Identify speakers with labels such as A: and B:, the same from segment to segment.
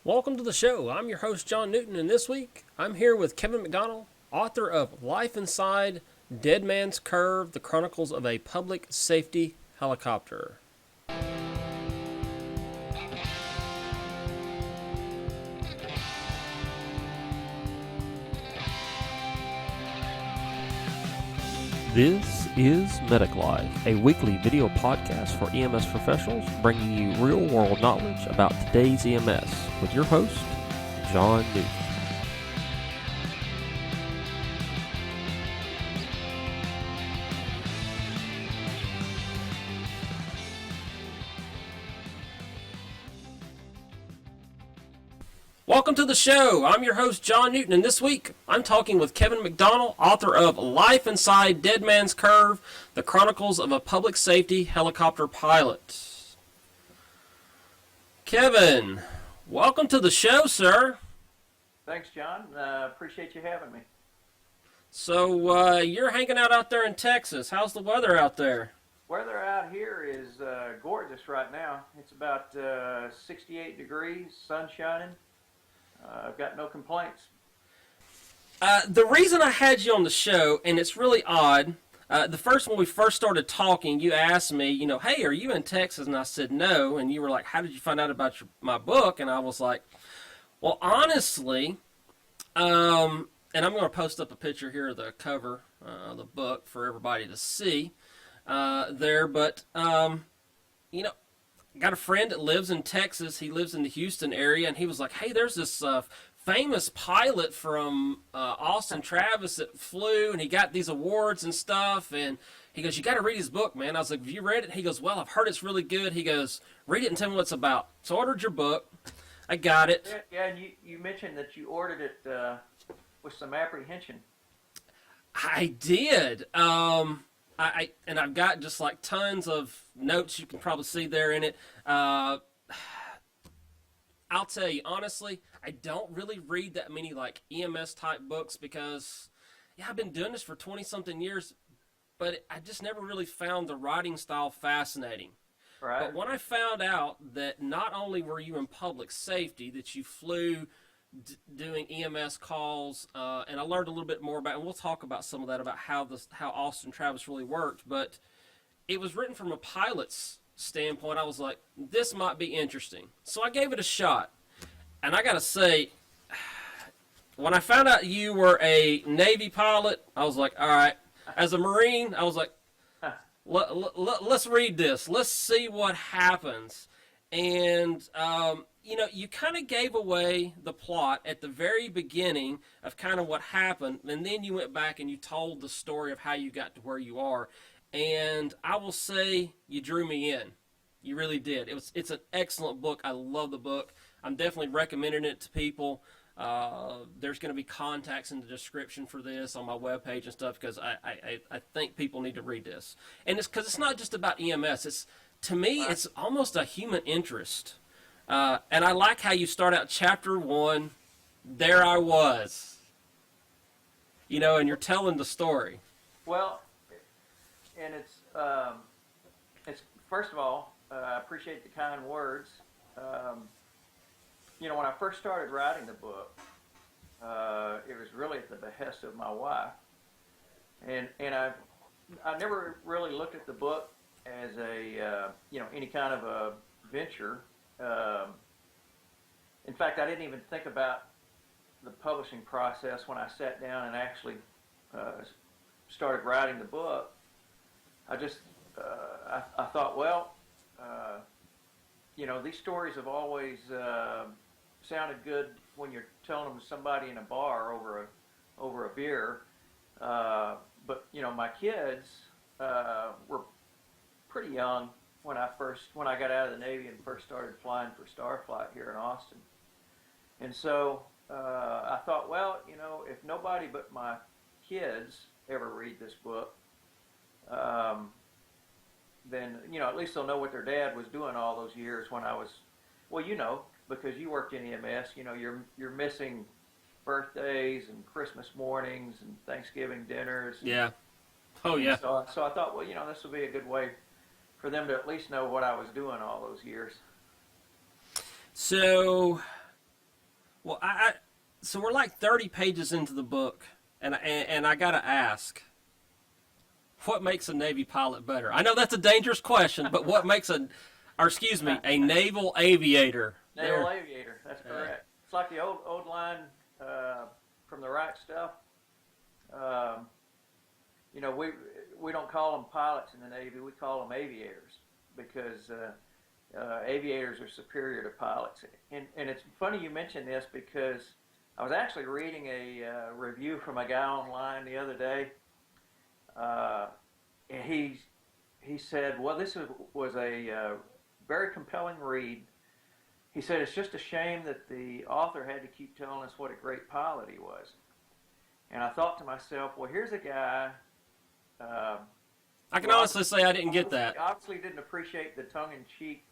A: Welcome to the show. I'm your host, John Newton, and this week I'm here with Kevin McDonald, author of Life Inside Dead Man's Curve, the Chronicles of a Public Safety Helicopter. This is Medic Life, a weekly video podcast for EMS professionals bringing you real-world knowledge about today's EMS with your host, John Newton. Welcome to the show. I'm your host, John Newton, and this week I'm talking with Kevin McDonald, author of Life Inside Dead Man's Curve, the Chronicles of a Public Safety Helicopter Pilot. Kevin, welcome to the show, sir.
B: Thanks, John. Appreciate you having me.
A: So, you're hanging out there in Texas. How's the weather out there?
B: Weather out here is gorgeous right now. It's about 68 degrees, sun shining. I've got no complaints.
A: The reason I had you on the show, and it's really odd, when we first started talking, you asked me, hey, are you in Texas? And I said no, and you were like, how did you find out about my book? And I was like, well, honestly, and I'm going to post up a picture here of the cover of the book for everybody to see there, but, got a friend that lives in Texas. He lives in the Houston area, and he was like, hey, there's this famous pilot from Austin Travis that flew, and he got these awards and stuff, and he goes, you got to read his book, man. I was like, have you read it? He goes, well, I've heard it's really good. He goes, read it and tell me what it's about. So I ordered your book. I got it.
B: Yeah, and you mentioned that you ordered it with some apprehension.
A: I did. I've got just like tons of notes you can probably see there in it. I'll tell you honestly, I don't really read that many like EMS type books because I've been doing this for 20 something years, but I just never really found the writing style fascinating.
B: Right.
A: But when I found out that not only were you in public safety, that you flew doing EMS calls, and I learned a little bit more about, and we'll talk about some of that, about how Austin Travis really worked, but it was written from a pilot's standpoint. I was like, this might be interesting. So I gave it a shot. And I got to say, when I found out you were a Navy pilot, I was like, all right. As a Marine, I was like, let's read this. Let's see what happens. And, you kind of gave away the plot at the very beginning of kind of what happened, and then you went back and you told the story of how you got to where you are. And I will say you drew me in. You really did. It's an excellent book. I love the book. I'm definitely recommending it to people. There's going to be contacts in the description for this on my webpage and stuff because I think people need to read this. And it's because it's not just about EMS. To me, it's almost a human interest. And I like how you start out chapter 1, there I was, and you're telling the story.
B: Well, and it's first of all, I appreciate the kind words. When I first started writing the book, it was really at the behest of my wife, and I never really looked at the book as a any kind of a venture. In fact, I didn't even think about the publishing process when I sat down and actually started writing the book. I just I thought, well, these stories have always sounded good when you're telling them to somebody in a bar over a beer, but my kids were pretty young when I got out of the Navy and first started flying for Starflight here in Austin. And so I thought, well, if nobody but my kids ever read this book, then at least they'll know what their dad was doing all those years when I was, well, because you worked in EMS, you're missing birthdays and Christmas mornings and Thanksgiving dinners.
A: Yeah. Oh yeah.
B: So I thought, well, this would be a good way for them to at least know what I was doing all those years.
A: So Well, so we're like 30 pages into the book, and I gotta ask, what makes a Navy pilot better? I know that's a dangerous question, but what makes a naval aviator?
B: Naval aviator, that's correct. It's like the old line from the right stuff. You know, we don't call them pilots in the Navy, we call them aviators, because aviators are superior to pilots. And it's funny you mention this, because I was actually reading a review from a guy online the other day, and he said, well, this was a very compelling read. He said, it's just a shame that the author had to keep telling us what a great pilot he was. And I thought to myself, well, here's a guy.
A: I can honestly say I didn't get that.
B: Obviously didn't appreciate the tongue-in-cheek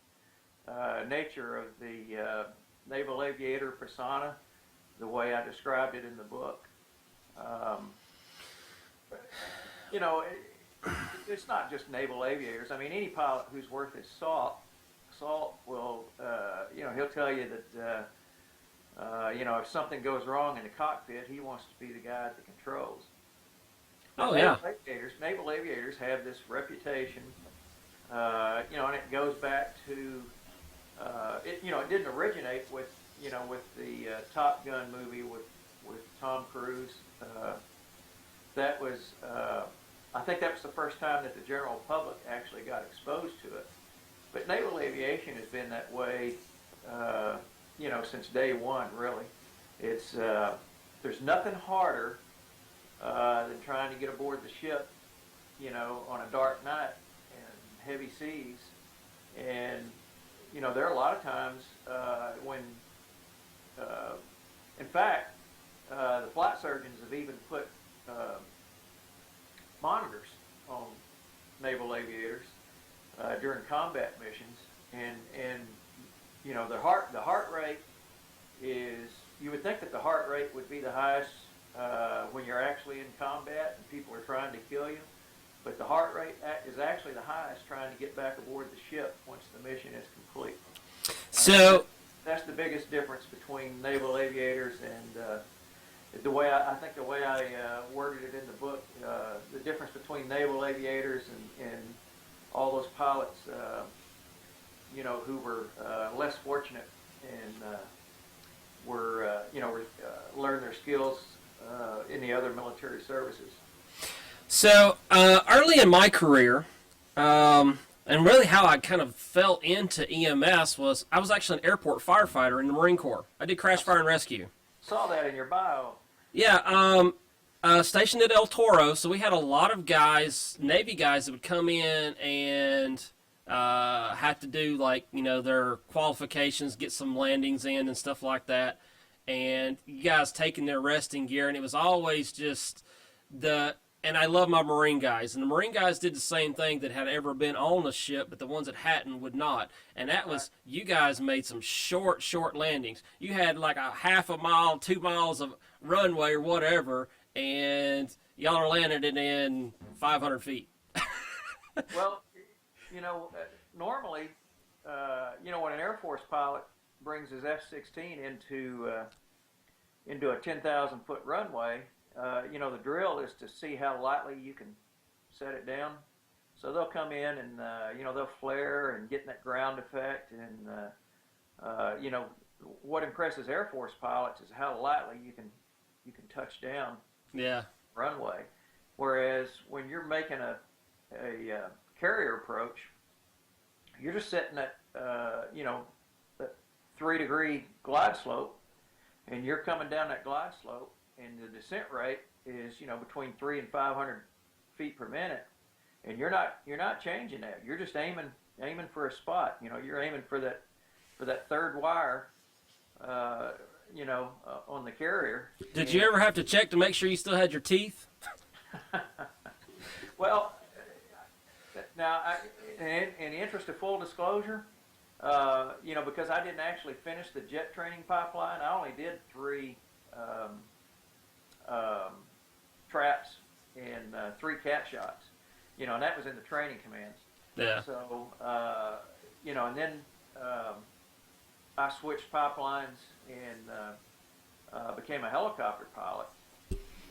B: nature of the naval aviator persona, the way I described it in the book. You know, it's not just naval aviators. I mean, any pilot who's worth his salt will, you know, he'll tell you that, you know, if something goes wrong in the cockpit, he wants to be the guy at the controls.
A: Oh, yeah.
B: Naval aviators have this reputation, you know, and it goes back to, you know, it didn't originate with, you know, with the Top Gun movie with Tom Cruise. That was, I think that was the first time that the general public actually got exposed to it. But naval aviation has been that way, you know, since day one, really. It's, there's nothing harder than trying to get aboard the ship, you know, on a dark night and heavy seas. And, you know, there are a lot of times when, in fact, the flight surgeons have even put monitors on naval aviators during combat missions, and you know, the heart rate is, you would think that the heart rate would be the highest when you're actually in combat and people are trying to kill you, but the heart rate is actually the highest trying to get back aboard the ship once the mission is complete.
A: So
B: that's the biggest difference between naval aviators and the way I think the way I worded it in the book, the difference between naval aviators and all those pilots, you know, who were less fortunate and learned their skills in the other military services.
A: So early in my career, and really how I kind of fell into EMS was I was actually an airport firefighter in the Marine Corps. I did crash, fire, and rescue.
B: Saw that in your bio.
A: Yeah, stationed at El Toro, so we had a lot of guys, Navy guys, that would come in and have to do, like, you know, their qualifications, get some landings in and stuff like that. And you guys taking their resting gear, and it was always just and I love my Marine guys. And the Marine guys did the same thing that had ever been on a ship, but the ones that hadn't would not. And that was, you guys made some short landings. You had like a half a mile, 2 miles of runway or whatever, and y'all are landing it in 500 feet.
B: Well, you know, normally, you know, when an Air Force pilot brings his F-16 into a 10,000-foot runway, you know, the drill is to see how lightly you can set it down. So they'll come in and, you know, they'll flare and get in that ground effect. And, you know, what impresses Air Force pilots is how lightly you can touch down runway. Whereas when you're making a carrier approach, you're just setting that, you know, that 3-degree glide slope, and you're coming down that glide slope, and the descent rate is, you know, between 300 and 500 feet per minute, and you're not changing that. You're just aiming for a spot. You know, you're aiming for that third wire, you know, on the carrier.
A: Did you ever have to check to make sure you still had your teeth?
B: Well, now, in the interest of full disclosure, you know, because I didn't actually finish the jet training pipeline, I only did 3 traps and 3 cat shots, you know, and that was in the training commands.
A: Yeah.
B: So, you know, and then I switched pipelines and became a helicopter pilot,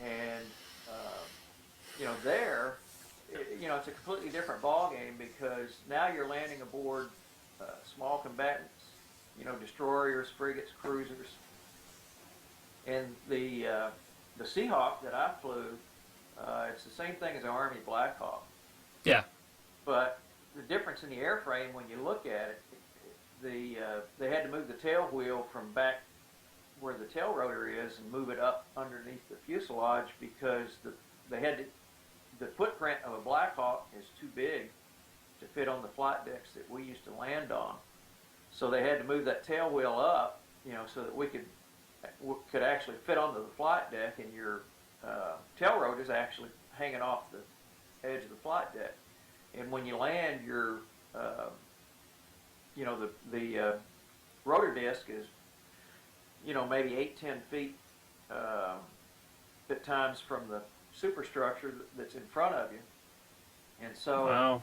B: and there, it's a completely different ball game because now you're landing aboard small combatants, destroyers, frigates, cruisers, and the Seahawk that I flew, it's the same thing as an Army Black Hawk.
A: Yeah.
B: But the difference in the airframe, when you look at it, they had to move the tail wheel from back where the tail rotor is and move it up underneath the fuselage because the footprint of a Black Hawk is too big to fit on the flight decks that we used to land on. So they had to move that tail wheel up, so that we could actually fit onto the flight deck, and your tail rotor is actually hanging off the edge of the flight deck. And when you land, your the rotor disc is maybe 8-10 feet at times from the superstructure that's in front of you, and so
A: wow.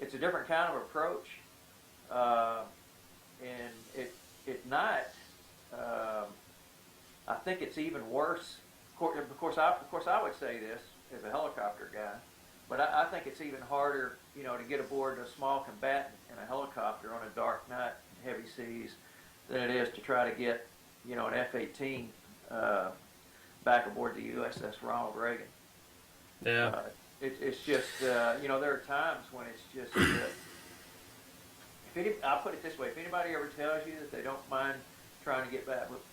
B: It's a different kind of approach, and at night I think it's even worse. Of course, I would say this as a helicopter guy, but I think it's even harder, to get aboard a small combatant in a helicopter on a dark night in heavy seas than it is to try to get, an F-18 back aboard the USS Ronald Reagan.
A: Yeah.
B: It's just, there are times when it's just, I'll put it this way, if anybody ever tells you that they don't mind trying to get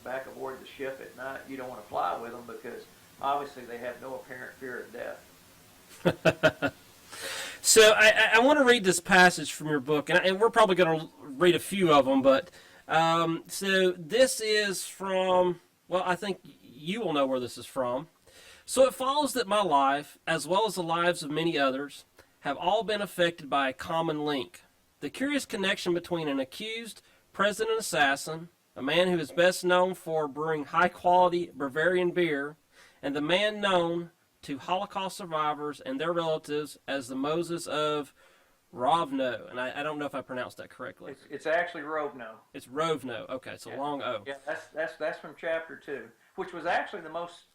B: back aboard the ship at night, you don't want to fly with them because obviously they have no apparent fear of death.
A: So I want to read this passage from your book, and we're probably going to read a few of them, but so this is from, well, I think you will know where this is from. So it follows that my life, as well as the lives of many others, have all been affected by a common link. The curious connection between an accused president assassin, a man who is best known for brewing high-quality Bavarian beer, and the man known to Holocaust survivors and their relatives as the Moses of Rovno. And I don't know if I pronounced that correctly.
B: It's actually Rovno.
A: It's Rovno. Okay, it's a long O.
B: Yeah, that's from chapter 2, which was actually the most...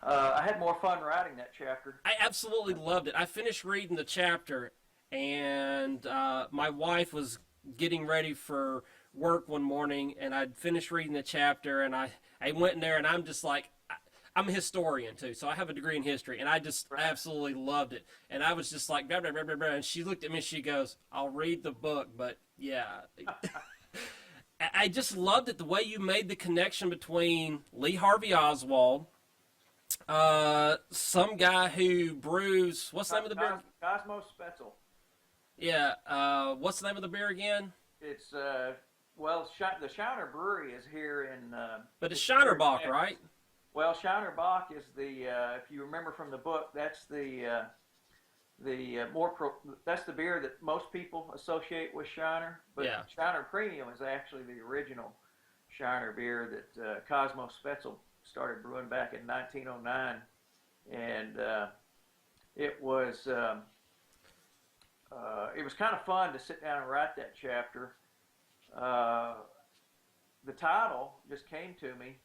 B: I had more fun writing that chapter.
A: I absolutely loved it. I finished reading the chapter, and my wife was getting ready for work one morning, and I'd finished reading the chapter, and I went in there, and I'm just like, I'm a historian too, so I have a degree in history, and I just absolutely loved it. And I was just like, blah, blah, blah, blah, blah, and she looked at me, and she goes, I'll read the book, but yeah. I just loved it, the way you made the connection between Lee Harvey Oswald, some guy who brews, what's the name of the beer?
B: Cosmo Spetzel.
A: Yeah, what's the name of the beer again?
B: It's, the Shiner Brewery is here in...
A: but it's Shinerbach, right?
B: Well, Shinerbach is the, if you remember from the book, that's that's the beer that most people associate with Shiner. But
A: yeah.
B: Shiner Premium is actually the original Shiner beer that Cosmo Spetzel started brewing back in 1909, and it was kind of fun to sit down and write that chapter. The title just came to me,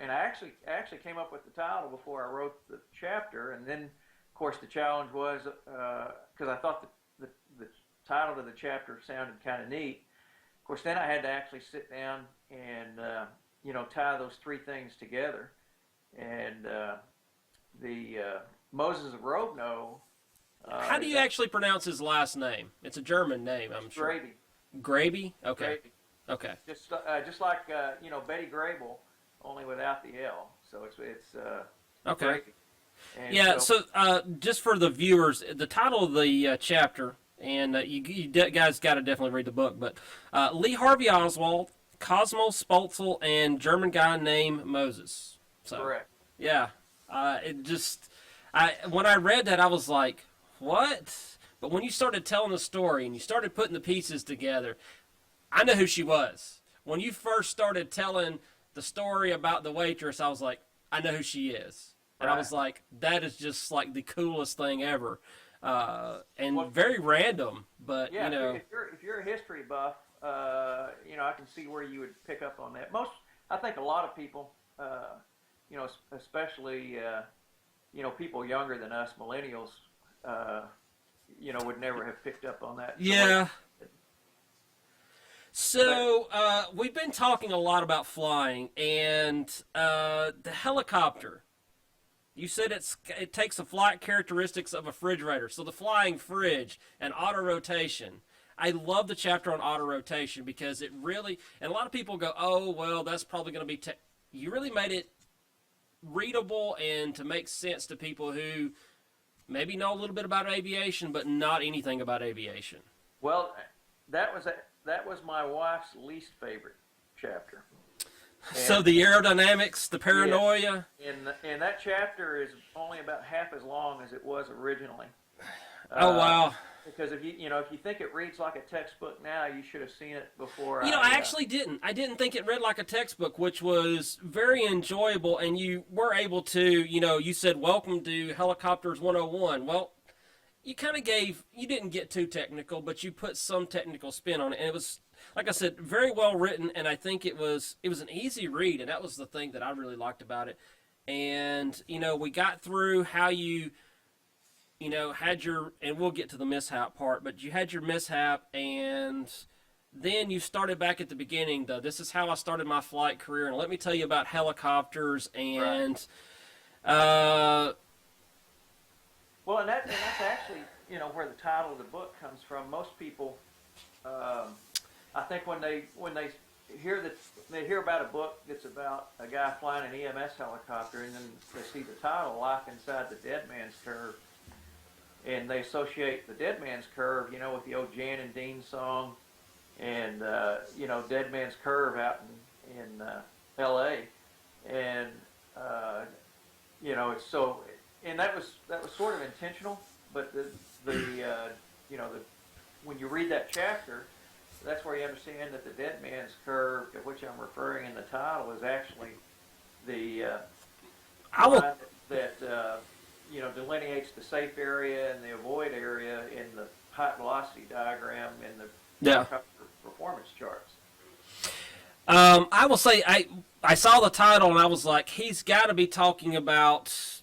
B: and I actually came up with the title before I wrote the chapter, and then of course the challenge was because I thought the title of the chapter sounded kind of neat. Of course, then I had to actually sit down and tie those three things together. And the Moses of Rovno.
A: How do you actually pronounce his last name? It's a German name, I'm sure.
B: Gravy.
A: Gravy? Okay.
B: Gravy.
A: Okay.
B: Just like Betty Grable, only without the L. So it's
A: okay.
B: Gravy. And
A: yeah. So just for the viewers, the title of the chapter, and you guys got to definitely read the book. But Lee Harvey Oswald, Cosmo Spetzel, and German guy named Moses. So,
B: correct.
A: Yeah. When I read that, I was like, what? But when you started telling the story and you started putting the pieces together, I know who she was. When you first started telling the story about the waitress, I was like, I know who she is. And I was like, that is just like the coolest thing ever. And very random, but
B: yeah,
A: you know.
B: If if you're a history buff, you know, I can see where you would pick up on that. I think a lot of people, you know, especially you know, people younger than us, millennials, you know, would never have picked up on that.
A: Yeah. So we've been talking a lot about flying and the helicopter. You said it takes the flight characteristics of a refrigerator. So the flying fridge and auto rotation. I love the chapter on auto rotation because it really, and a lot of people go, oh, well, that's probably going to be, you really made it readable and to make sense to people who maybe know a little bit about aviation, but not anything about aviation.
B: Well, that was my wife's least favorite chapter.
A: So the aerodynamics, the paranoia.
B: Yeah, and that chapter is only about half as long as it was originally.
A: Oh wow!
B: Because if you think it reads like a textbook now, you should have seen it before.
A: I actually didn't. I didn't think it read like a textbook, which was very enjoyable. And you were able to, you said, "Welcome to Helicopters 101." Well, you kind of you didn't get too technical, but you put some technical spin on it, and it was, like I said, very well written, and I think it was an easy read, and that was the thing that I really liked about it. And we got through how you had your, and we'll get to the mishap part, but you had your mishap, and then you started back at the beginning. This is how I started my flight career, and let me tell you about helicopters and.
B: Right. Well, and that's actually where the title of the book comes from. Most people. I think when they hear about a book that's about a guy flying an EMS helicopter, and then they see the title "Life Inside the Dead Man's Curve," and they associate the Dead Man's Curve, with the old Jan and Dean song, and Dead Man's Curve out in L.A. And it's so, and that was sort of intentional, but when you read that chapter, that's where you understand that the Dead Man's Curve, to which I'm referring in the title, is actually the line that delineates the safe area and the avoid area in the height velocity diagram in the helicopter performance charts.
A: I will say I saw the title and I was like, he's got to be talking about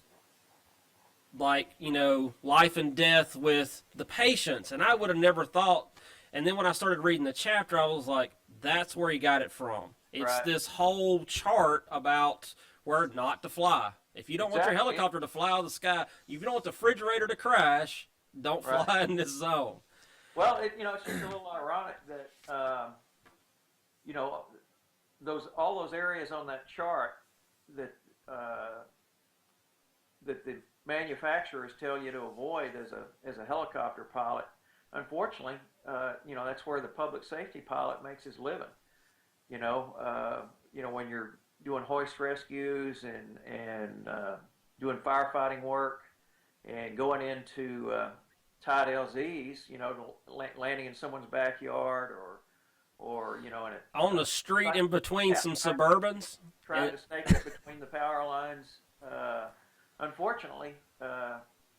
A: life and death with the patients, and I would have never thought. And then when I started reading the chapter, I was like, that's where he got it from. It's this whole chart about where not to fly. If you don't want your helicopter to fly out of the sky, if you don't want the refrigerator to crash, don't fly in this zone.
B: Well, it's just a little ironic that, all those areas on that chart that that the manufacturers tell you to avoid as a helicopter pilot, unfortunately, that's where the public safety pilot makes his living. When you're doing hoist rescues and doing firefighting work and going into tight LZs, landing in someone's backyard or
A: on the street in between some Suburbans,
B: trying to snake it between the power lines. Unfortunately,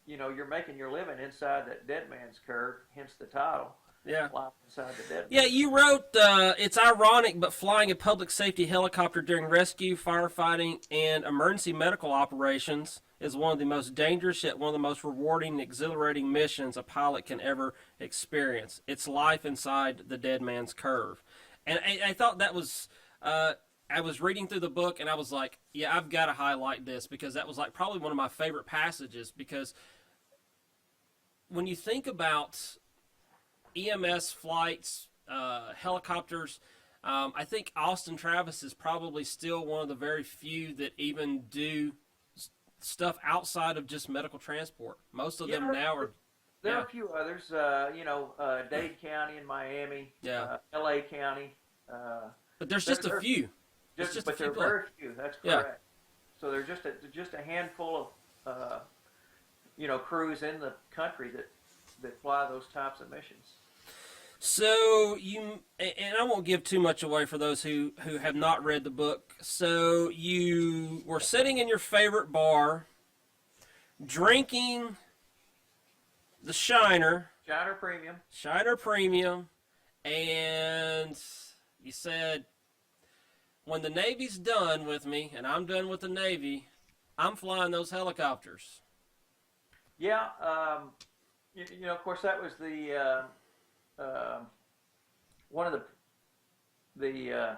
B: you're making your living inside that dead man's curve, hence the title.
A: Yeah.
B: Life inside the dead.
A: Yeah, you wrote, it's ironic, but flying a public safety helicopter during rescue, firefighting, and emergency medical operations is one of the most dangerous yet one of the most rewarding and exhilarating missions a pilot can ever experience. It's life inside the dead man's curve. And I thought that was, I was reading through the book and I was like, yeah, I've got to highlight this because that was probably one of my favorite passages, because when you think about EMS flights, helicopters, I think Austin Travis is probably still one of the very few that even do stuff outside of just medical transport. Most of them now are.
B: There are a few others, Dade County in Miami, LA County.
A: But there's just a few.
B: But there are very few. That's correct. Yeah. So there's just a handful of crews in the country that fly those types of missions.
A: So and I won't give too much away for those who have not read the book. So you were sitting in your favorite bar, drinking the Shiner
B: Premium,
A: and you said, when the Navy's done with me and I'm done with the Navy, I'm flying those helicopters.
B: Yeah, of course, that was the one of the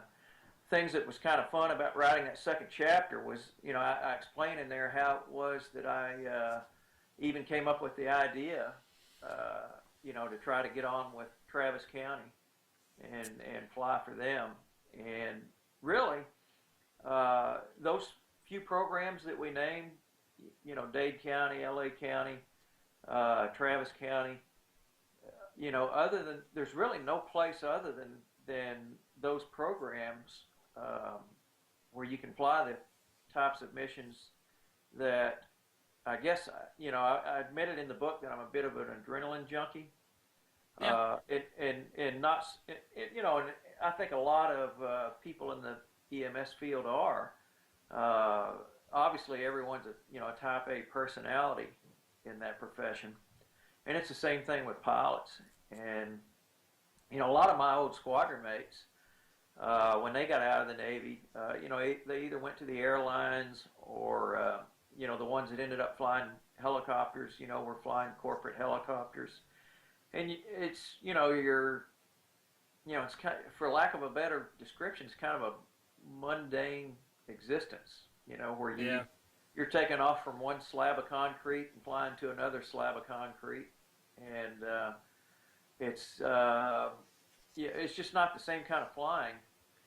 B: things that was kind of fun about writing that second chapter was, I explained in there how it was that I even came up with the idea, to try to get on with Travis County and fly for them. And really, those few programs that we named, Dade County, LA County, Travis County, other than, there's really no place other than those programs where you can fly the types of missions that, I guess, I admitted in the book that I'm a bit of an adrenaline junkie.
A: Yeah.
B: And not, and I think a lot of people in the EMS field are. Obviously, everyone's a type A personality in that profession, and it's the same thing with pilots. And a lot of my old squadron mates, when they got out of the Navy, they either went to the airlines or the ones that ended up flying helicopters, were flying corporate helicopters. And it's, it's kind of, for lack of a better description, it's kind of a mundane existence, where you're taking off from one slab of concrete and flying to another slab of concrete. And it's just not the same kind of flying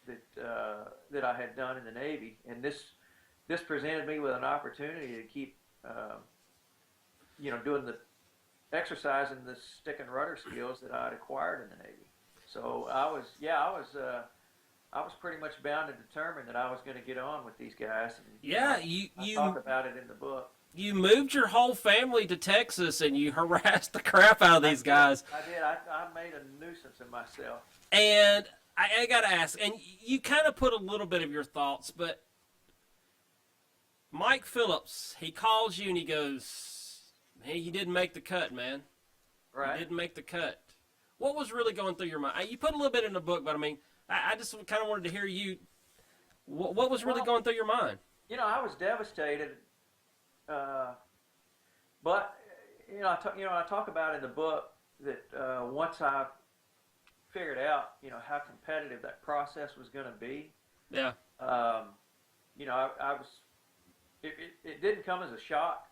B: that I had done in the Navy. And this presented me with an opportunity to keep, doing the exercising the stick and rudder skills that I'd acquired in the Navy. So I was pretty much bound and determined that I was going to get on with these guys. And,
A: Yeah,
B: I talk about it in the book.
A: You moved your whole family to Texas and you harassed the crap out of these guys.
B: I did. I made a nuisance of myself.
A: And I got to ask, and you kind of put a little bit of your thoughts, but Mike Phillips, he calls you and he goes, "Hey, you didn't make the cut, man.
B: Right.
A: You didn't make the cut." What was really going through your mind? You put a little bit in the book, but I mean, I just kind of wanted to hear you. What was really going through your mind?
B: I was devastated. But I talk about in the book that once I figured out, how competitive that process was going to be.
A: Yeah.
B: I was. It didn't come as a shock,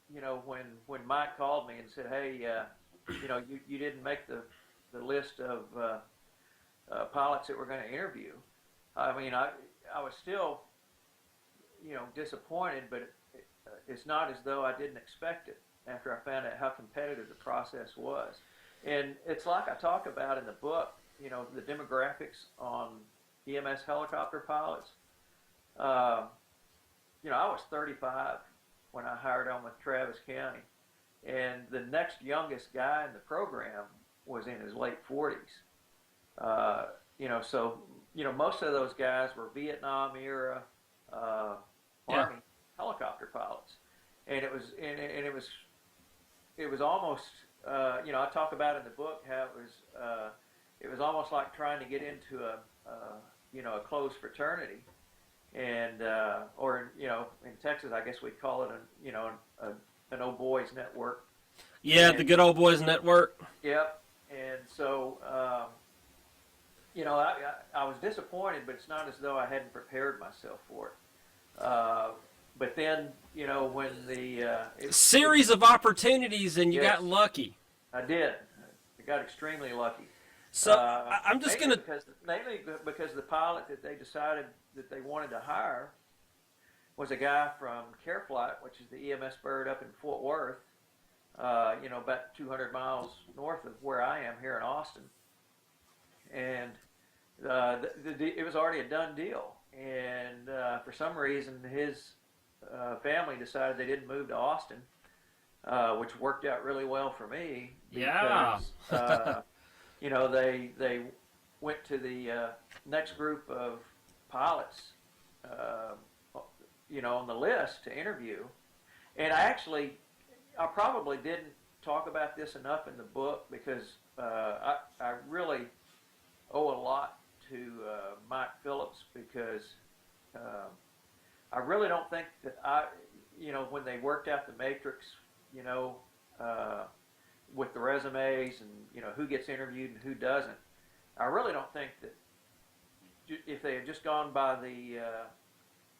B: when Mike called me and said, "Hey, you didn't make the list of pilots that we're going to interview." I mean, I was still, disappointed, but it's not as though I didn't expect it after I found out how competitive the process was. And it's like I talk about in the book, the demographics on EMS helicopter pilots. I was 35 when I hired on with Travis County, and the next youngest guy in the program was in his late 40s. So most of those guys were Vietnam era Army helicopter pilots, and it was almost I talk about in the book how it was almost like trying to get into a closed fraternity. And or in Texas, I guess we'd call it an old boys network.
A: Yeah, the good old boys network.
B: Yep. And so I was disappointed, but it's not as though I hadn't prepared myself for it. But then when the
A: series of opportunities, and you got lucky.
B: I did. I got extremely lucky.
A: So I'm just going to...
B: Mainly because the pilot that they decided that they wanted to hire was a guy from CareFlight, which is the EMS bird up in Fort Worth, about 200 miles north of where I am here in Austin. And it was already a done deal. And for some reason, his family decided they didn't move to Austin, which worked out really well for me. Because, they went to the next group of pilots, on the list to interview. And I probably didn't talk about this enough in the book because I really I really don't think that when they worked out the matrix, you know, with the resumes and, you know, who gets interviewed and who doesn't, I really don't think that if they had just gone by the,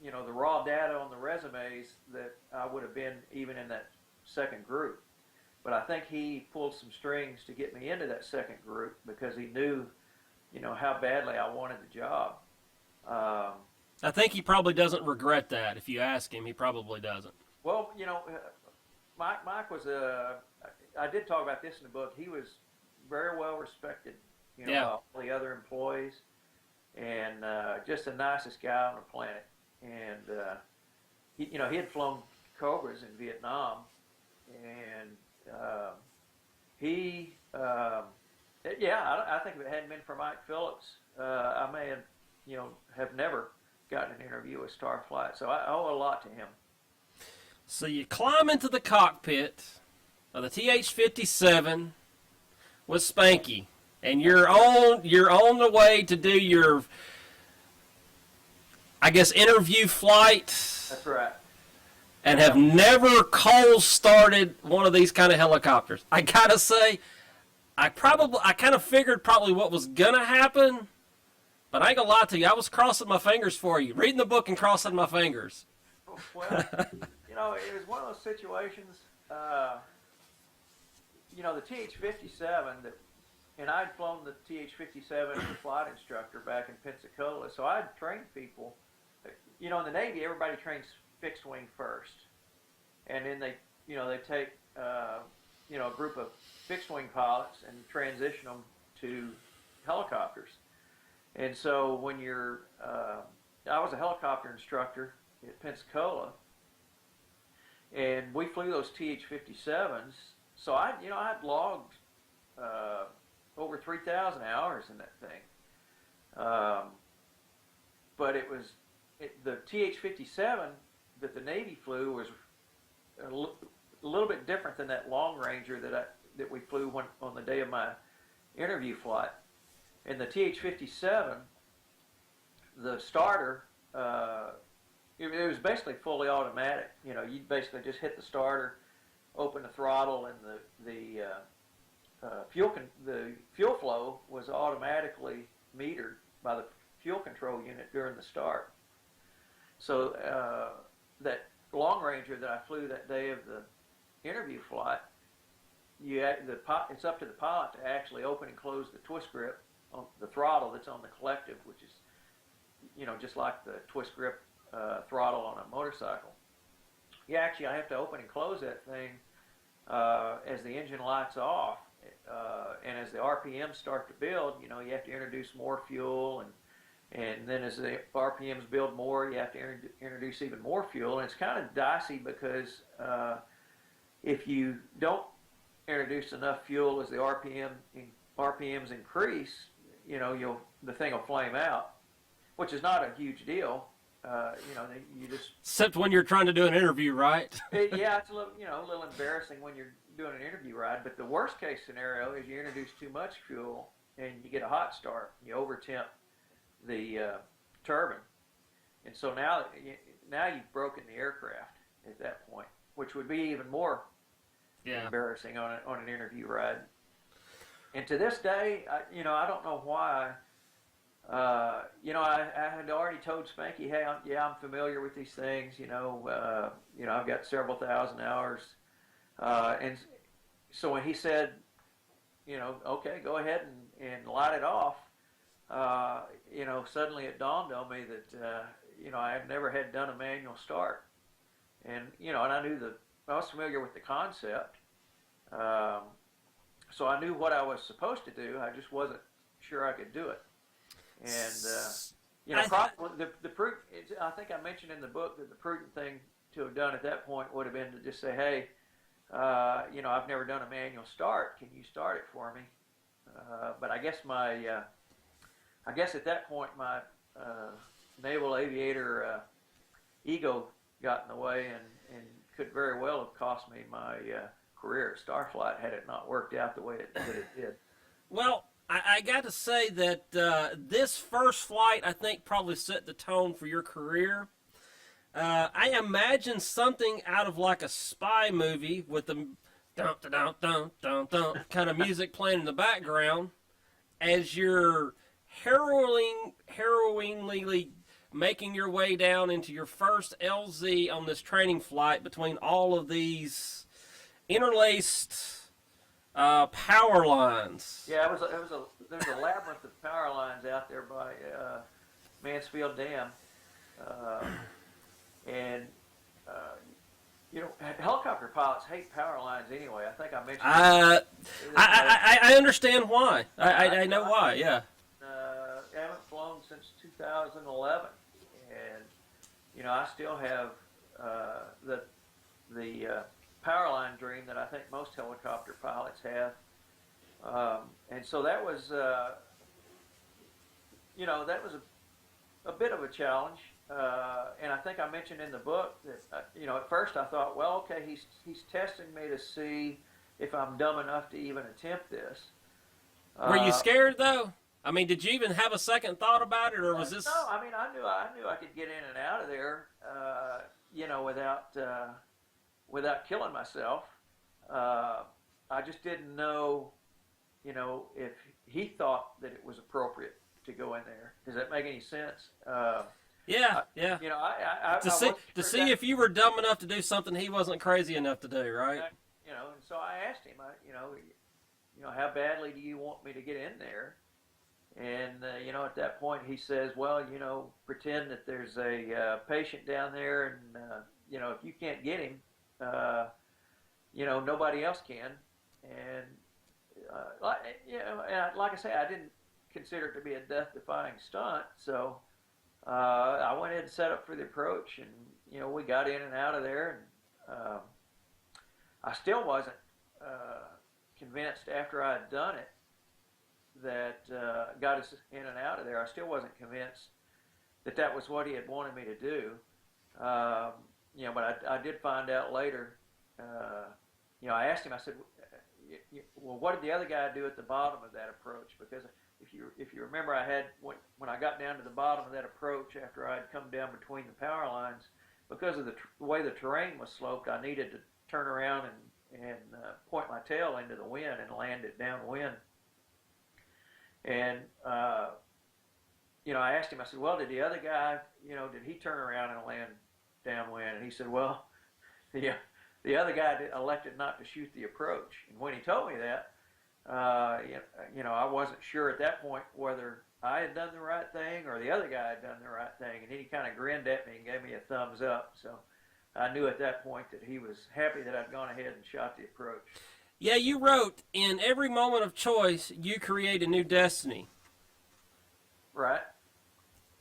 B: the raw data on the resumes, that I would have been even in that second group. But I think he pulled some strings to get me into that second group because he knew, you know, how badly I wanted the job.
A: I think he probably doesn't regret that. If you ask him, he probably doesn't.
B: Well, you know, Mike was I did talk about this in the book. He was very well respected, you know, by all the other employees, and just the nicest guy on the planet. And he had flown Cobras in Vietnam, and I think if it hadn't been for Mike Phillips, I may have never gotten an interview with Starflight. So I owe a lot to him.
A: So you climb into the cockpit of the TH-57 with Spanky, and you're on the way to do your, I guess, interview flight.
B: That's right.
A: And have never cold started one of these kind of helicopters. I gotta say, I kind of figured probably what was gonna happen, but I ain't gonna lie to you, I was crossing my fingers for you, reading the book and crossing my fingers.
B: Well, you know, it was one of those situations. The TH-57 and I'd flown the TH-57 as a flight instructor back in Pensacola, so I'd trained people. You know, in the Navy, everybody trains fixed wing first, and then they take a group of fixed wing pilots and transition them to helicopters. And so when I was a helicopter instructor at Pensacola, and we flew those TH-57s. So I'd logged over 3,000 hours in that thing. But the TH-57 that the Navy flew was a little bit different than that Long Ranger that we flew on the day of my interview flight. And the TH-57, the starter, it was basically fully automatic. You know, you'd basically just hit the starter, open the throttle, and the fuel flow was automatically metered by the fuel control unit during the start. So that Long Ranger that I flew that day of the interview flight, it's up to the pilot to actually open and close the twist grip on the throttle that's on the collective, which is, you know, just like the twist grip throttle on a motorcycle. I have to open and close that thing as the engine lights off, and as the RPMs start to build. You know, you have to introduce more fuel, and then as the RPMs build more, you have to introduce even more fuel. And it's kind of dicey because if you don't introduce enough fuel as the RPMs increase, you know, the thing will flame out, which is not a huge deal. You just,
A: except when you're trying to do an interview, right?
B: It's a little embarrassing when you're doing an interview ride. But the worst case scenario is you introduce too much fuel and you get a hot start. You over temp the turbine, and so now you've broken the aircraft at that point, which would be even more embarrassing on an interview ride. And to this day, I don't know why. I had already told Spanky, hey, I'm familiar with these things. I've got several thousand hours, and so when he said, okay, go ahead and light it off, suddenly it dawned on me that I had never had done a manual start, and and I was familiar with the concept, so I knew what I was supposed to do. I just wasn't sure I could do it. And the prudent. I think I mentioned in the book that the prudent thing to have done at that point would have been to just say, "Hey, I've never done a manual start. Can you start it for me?" But I guess at that point my naval aviator ego got in the way and could very well have cost me my career at Starflight had it not worked out the way that it did.
A: Well, I got to say that this first flight, I think, probably set the tone for your career. I imagine something out of like a spy movie with the dun dun dun dun dun dun kind of music playing in the background as you're harrowingly making your way down into your first LZ on this training flight between all of these interlaced power lines.
B: Yeah, there's a labyrinth of power lines out there by Mansfield Dam, uh, and you know, helicopter pilots hate power lines anyway. I think I mentioned.
A: I understand why. I know why. Yeah.
B: I haven't flown since 2011, and you know, I still have the power line dream that I think most helicopter pilots have, and so that was you know, that was a bit of a challenge. And I think I mentioned in the book that you know, at first I thought, well, okay, he's testing me to see if I'm dumb enough to even attempt this.
A: Were you scared though? I mean, did you even have a second thought about it, or was this?
B: No, I mean, I knew I could get in and out of there, you know, without killing myself. I just didn't know, you know, if he thought that it was appropriate to go in there. Does that make any sense?
A: Yeah.
B: You know, I
A: To see if you were dumb enough to do something he wasn't crazy enough to do, right?
B: You know, and so I asked him, you know, how badly do you want me to get in there? And you know, at that point, he says, well, you know, pretend that there's a patient down there, and you know, if you can't get him, you know, nobody else can. And you know, and like I say, I didn't consider it to be a death-defying stunt, so I went in and set up for the approach, and you know, we got in and out of there, and I still wasn't convinced after I had done it that got us in and out of there. I still wasn't convinced that that was what he had wanted me to do. You know, but I did find out later. You know, I asked him. I said, "Well, what did the other guy do at the bottom of that approach?" Because if you remember, I had when I got down to the bottom of that approach after I had come down between the power lines, because of the way the terrain was sloped, I needed to turn around and point my tail into the wind and land it downwind. And you know, I asked him. I said, "Well, did the other guy, you know, did he turn around and land downwind?" And he said, "Well, the other guy elected not to shoot the approach." And when he told me that, you know, I wasn't sure at that point whether I had done the right thing or the other guy had done the right thing. And then he kind of grinned at me and gave me a thumbs up. So I knew at that point that he was happy that I'd gone ahead and shot the approach.
A: Yeah, you wrote, in every moment of choice, you create a new destiny.
B: Right.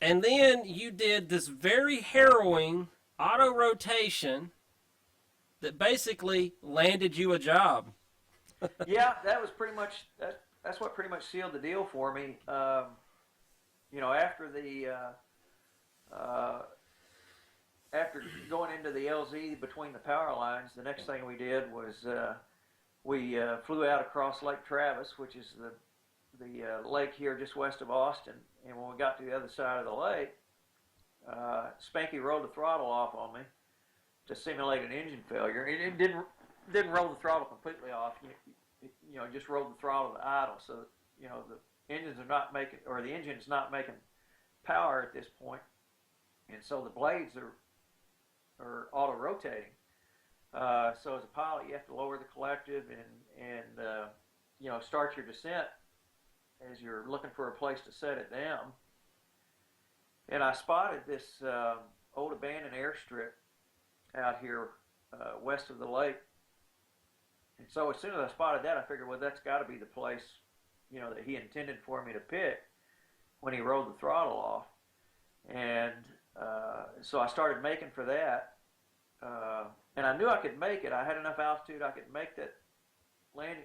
A: And then you did this very harrowing auto-rotation that basically landed you a job.
B: Yeah, that was pretty much, that's what pretty much sealed the deal for me. You know, after after going into the LZ between the power lines, the next thing we did was we flew out across Lake Travis, which is the lake here just west of Austin. And when we got to the other side of the lake, Spanky rolled the throttle off on me to simulate an engine failure. It didn't roll the throttle completely off. You know, just rolled the throttle to idle. So you know, the engines are not making, or the engine's not making power at this point, and so the blades are auto rotating. So as a pilot, you have to lower the collective and you know, start your descent as you're looking for a place to set it down. And I spotted this old abandoned airstrip out here west of the lake. And so as soon as I spotted that, I figured, well, that's got to be the place, you know, that he intended for me to pick when he rolled the throttle off. And so I started making for that. And I knew I could make it. I had enough altitude I could make that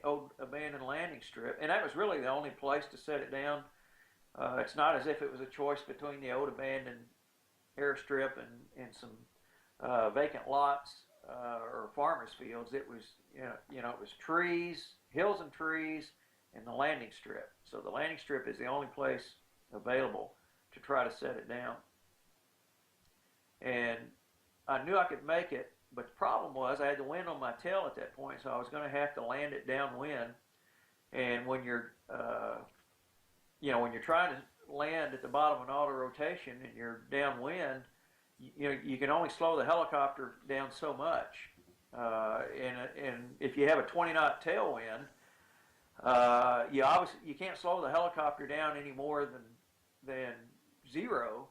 B: old abandoned landing strip. And that was really the only place to set it down. It's not as if it was a choice between the old abandoned airstrip and some vacant lots or farmers' fields. It was, you know, it was trees, hills and trees, and the landing strip. So the landing strip is the only place available to try to set it down. And I knew I could make it, but the problem was I had the wind on my tail at that point, so I was going to have to land it downwind. And when you're, when you're trying to land at the bottom of an auto rotation and you're downwind, you can only slow the helicopter down so much. And if you have a 20-knot tailwind, you can't slow the helicopter down any more than zero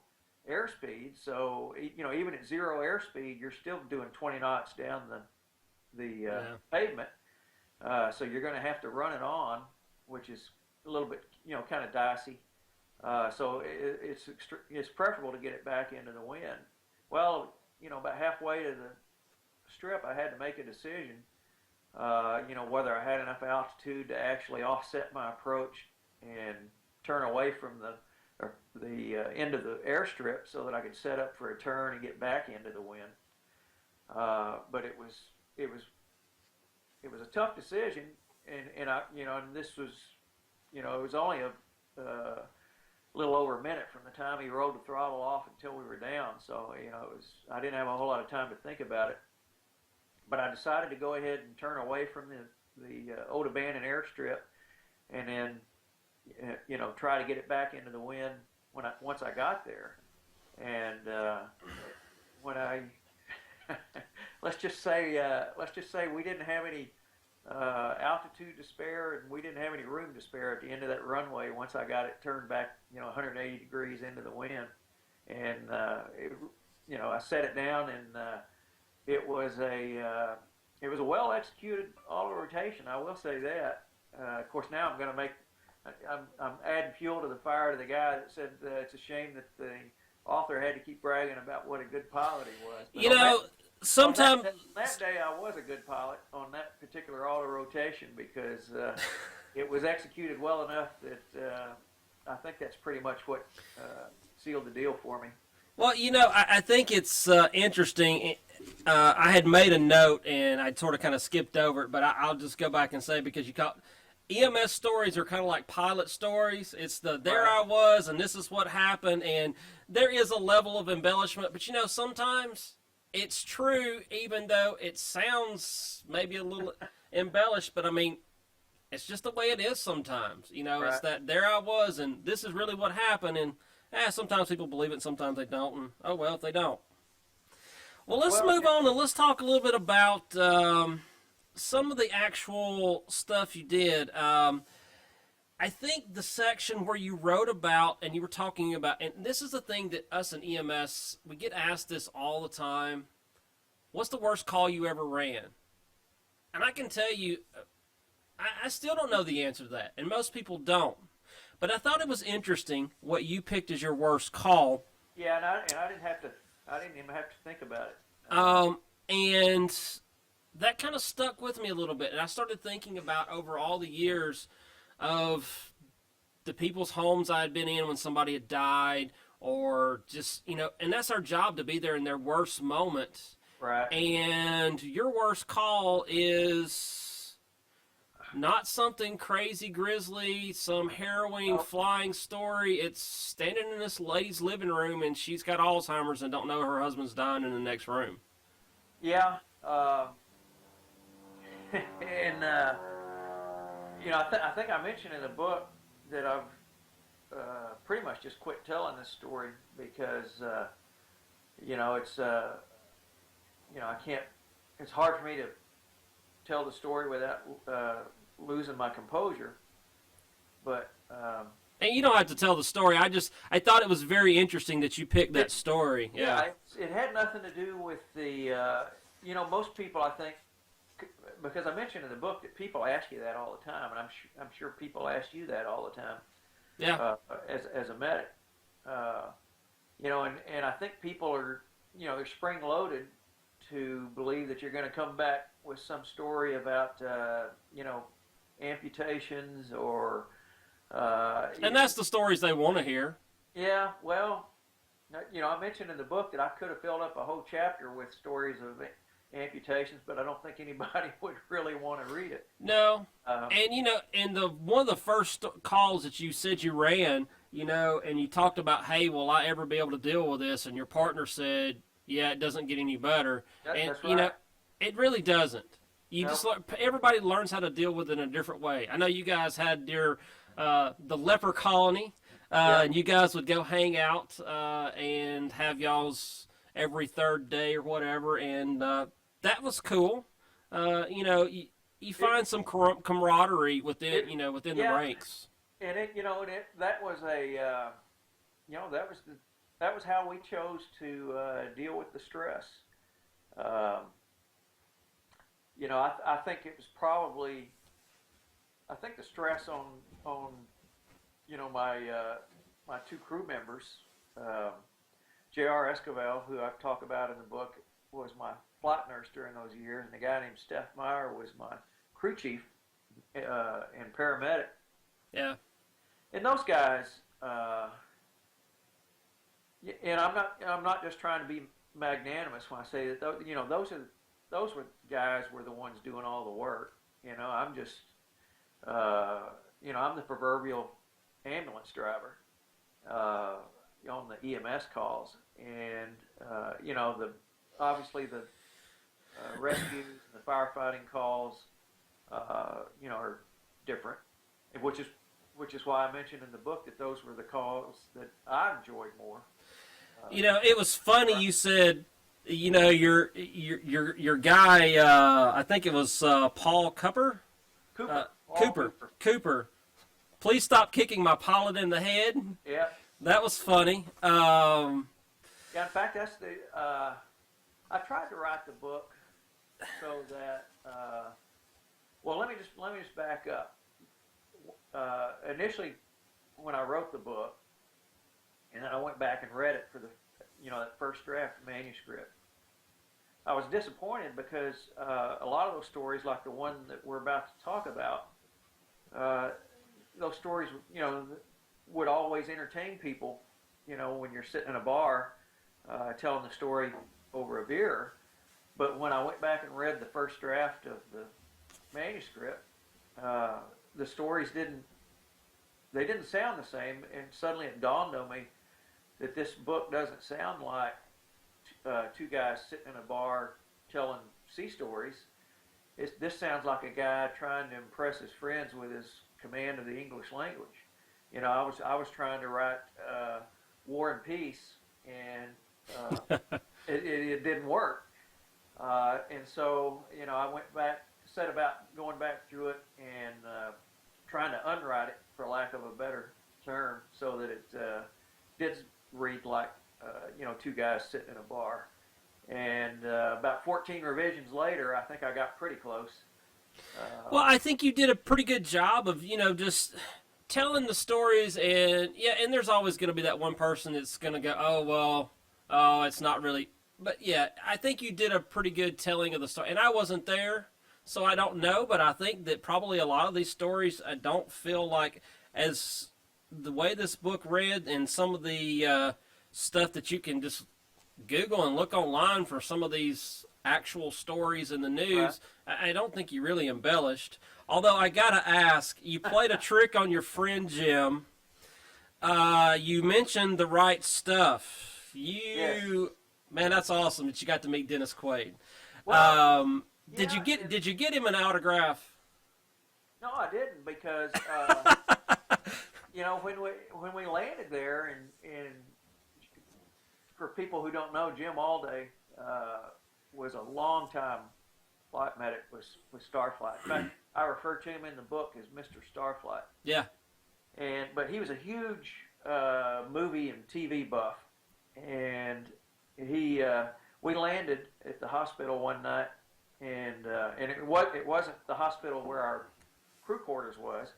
B: airspeed. So even at zero airspeed, you're still doing 20 knots down the pavement. So you're going to have to run it on, which is a little bit kind of dicey. So it's preferable to get it back into the wind. Well, about halfway to the strip, I had to make a decision. Whether I had enough altitude to actually offset my approach and turn away from the end of the airstrip so that I could set up for a turn and get back into the wind. But it was a tough decision, and this was, it was only a little over a minute from the time he rolled the throttle off until we were down. So I didn't have a whole lot of time to think about it. But I decided to go ahead and turn away from the old abandoned airstrip, and then try to get it back into the wind once I got there. And when I let's just say we didn't have any altitude to spare, and we didn't have any room to spare at the end of that runway once I got it turned back 180 degrees into the wind. And I set it down, and it was a well executed auto rotation. I will say that. Of course, now I'm adding fuel to the fire to the guy that said it's a shame that the author had to keep bragging about what a good pilot he was. But sometimes that day I was a good pilot on that particular auto rotation because it was executed well enough that I think that's pretty much what sealed the deal for me.
A: Well, I think it's interesting. I had made a note, and I sort of kind of skipped over it, but I'll just go back and say, because EMS stories are kind of like pilot stories. It's there I was, and this is what happened, and there is a level of embellishment, but sometimes it's true, even though it sounds maybe a little embellished, but I mean, it's just the way it is sometimes. It's that there I was, and this is really what happened, and sometimes people believe it, and sometimes they don't, and oh well if they don't. Well, let's move on and let's talk a little bit about some of the actual stuff you did. I think the section where you wrote about, and you were talking about, and this is the thing that us in EMS, we get asked this all the time, what's the worst call you ever ran? And I can tell you, I still don't know the answer to that, and most people don't. But I thought it was interesting what you picked as your worst call.
B: Yeah, and I didn't even have to think about it.
A: And that kind of stuck with me a little bit. And I started thinking about over all the years of the people's homes I had been in when somebody had died, or just, and that's our job, to be there in their worst moment.
B: Right. And
A: your worst call is not something crazy grisly, some harrowing flying story. It's standing in this lady's living room, and she's got Alzheimer's and don't know her husband's dying in the next room.
B: Yeah. And I think I mentioned in the book that I've pretty much just quit telling this story because it's I can't. It's hard for me to tell the story without losing my composure. But
A: and you don't have to tell the story. I thought it was very interesting that you picked that story.
B: Yeah, it had nothing to do with the. Most people, I think, because I mentioned in the book that people ask you that all the time, and I'm sure people ask you that all the time.
A: Yeah.
B: As a medic, and I think people are, they're spring loaded to believe that you're going to come back with some story about, amputations or.
A: And that's the stories they want to hear.
B: Yeah, well, I mentioned in the book that I could have filled up a whole chapter with stories of amputations, but I don't think anybody would really want to read it.
A: No. And in one of the first calls that you said you ran, and you talked about, hey, will I ever be able to deal with this? And your partner said, yeah, it doesn't get any better. And
B: That's
A: you know,
B: right.
A: it really doesn't. You
B: No.
A: just everybody learns how to deal with it in a different way. I know you guys had your the leper colony,
B: Yeah.
A: and you guys would go hang out and have y'all's every third day or whatever, and that was cool. You know, you
B: It
A: find some camaraderie within
B: it
A: within the
B: yeah,
A: ranks.
B: and it that was that was how we chose to deal with the stress. Um, I think it was probably I think the stress on my two crew members, um, J.R. Escovel, who I talk about in the book, was my flight nurse during those years, and the guy named Steph Meyer was my crew chief and paramedic.
A: Yeah.
B: And those guys, and I'm not just trying to be magnanimous when I say that. Those were guys were the ones doing all the work. I'm just I'm the proverbial ambulance driver on the EMS calls, and the obviously the rescues and the firefighting calls, are different, which is why I mentioned in the book that those were the calls that I enjoyed more.
A: It was funny you said, your guy, I think it was Paul Cooper.
B: Cooper,
A: Cooper.
B: Cooper.
A: Cooper. Please stop kicking my pilot in the head.
B: Yeah.
A: That was funny.
B: Yeah. In fact, that's the. I tried to write the book so that. Well, let me just back up. Initially, when I wrote the book, and then I went back and read it for that first draft manuscript, I was disappointed because a lot of those stories, like the one that we're about to talk about, those stories, would always entertain people, when you're sitting in a bar telling the story over a beer. But when I went back and read the first draft of the manuscript, the stories didn't sound the same, and suddenly it dawned on me that this book doesn't sound like two guys sitting in a bar telling sea stories. This sounds like a guy trying to impress his friends with his command of the English language. I was trying to write War and Peace, and it didn't work. And so I went back, set about going back through it and trying to unwrite it, for lack of a better term, so that it did read like two guys sitting in a bar. And about 14 revisions later, I think I got pretty close.
A: Well, I think you did a pretty good job of, just telling the stories, and there's always going to be that one person that's going to go, oh, well, oh, it's not really. But yeah, I think you did a pretty good telling of the story. And I wasn't there, so I don't know, but I think that probably a lot of these stories, I don't feel like, as the way this book read and some of the stuff that you can just Google and look online for some of these actual stories in the news, right. I don't think you really embellished. Although I gotta ask, you played a trick on your friend Jim. You mentioned the right stuff.
B: Yes.
A: Man, that's awesome that you got to meet Dennis Quaid.
B: Well,
A: did you get him an autograph?
B: No, I didn't, because when we landed there, and for people who don't know, Jim Alday was a long time flight medic with Starflight. In fact, I refer to him in the book as Mr. Starflight.
A: Yeah.
B: But he was a huge movie and TV buff, and we landed at the hospital one night, and it wasn't the hospital where our crew quarters was.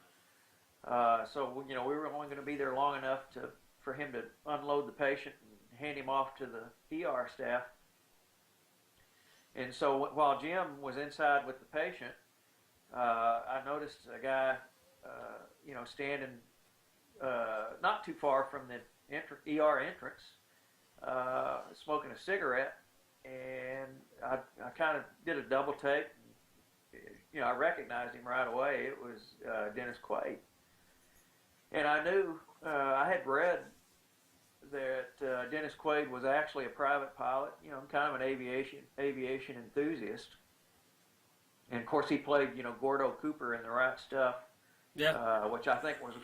B: So we were only going to be there long enough for him to unload the patient and hand him off to the ER staff. And so while Jim was inside with the patient, I noticed a guy, standing not too far from the ER entrance, smoking a cigarette, and I kind of did a double take. I recognized him right away. It was Dennis Quaid. And I knew, I had read that Dennis Quaid was actually a private pilot. You know, kind of an aviation enthusiast. And of course, he played, you know, Gordo Cooper in The Right Stuff,
A: Yeah.
B: which I think was